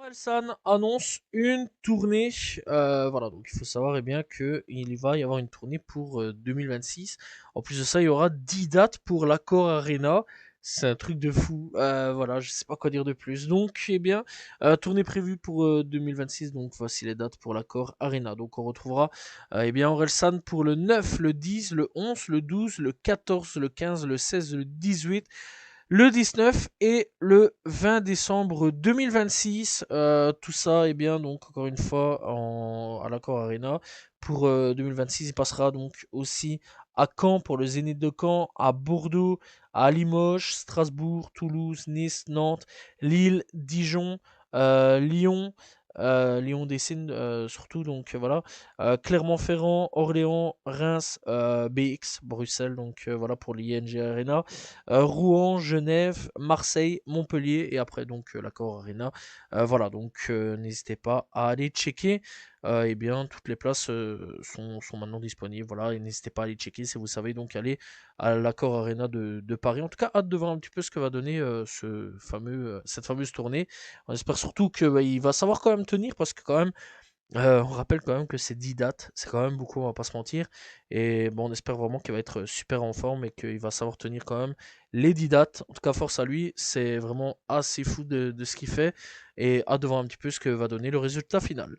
Orelsan annonce une tournée. Voilà, donc il faut savoir bien qu'il va y avoir une tournée pour 2026. En plus de ça, il y aura 10 dates pour l'Accor Arena. C'est un truc de fou. Voilà, je sais pas quoi dire de plus. Donc, eh bien, tournée prévue pour 2026. Donc, voici les dates pour l'Accor Arena. Donc, on retrouvera eh bien Orelsan pour le 9, le 10, le 11, le 12, le 14, le 15, le 16, le 18, le 19 et le 20 décembre 2026. Tout ça, eh bien, donc, encore une fois, à l'Accor Arena. Pour 2026, il passera donc aussi à Caen pour le Zénith de Caen, à Bordeaux, à Limoges, Strasbourg, Toulouse, Nice, Nantes, Lille, Dijon, Lyon, Lyon Dessine surtout, donc voilà. Clermont-Ferrand, Orléans, Reims, BX, Bruxelles, donc voilà pour l'ING Arena. Rouen, Genève, Marseille, Montpellier et après donc l'Accor Arena. Voilà, donc n'hésitez pas à aller checker. Eh bien, toutes les places sont maintenant disponibles. Voilà, et n'hésitez pas à aller checker si vous savez donc aller à l'Accor Arena de Paris. En tout cas, hâte de voir un petit peu ce que va donner cette fameuse tournée. On espère surtout qu'il va savoir quand même tenir parce que quand même on rappelle quand même que c'est 10 dates, c'est quand même beaucoup, on va pas se mentir. Et bon, on espère vraiment qu'il va être super en forme et qu'il va savoir tenir quand même les 10 dates. En tout cas, force à lui, c'est vraiment assez fou de ce qu'il fait. Et hâte de voir un petit peu ce que va donner le résultat final.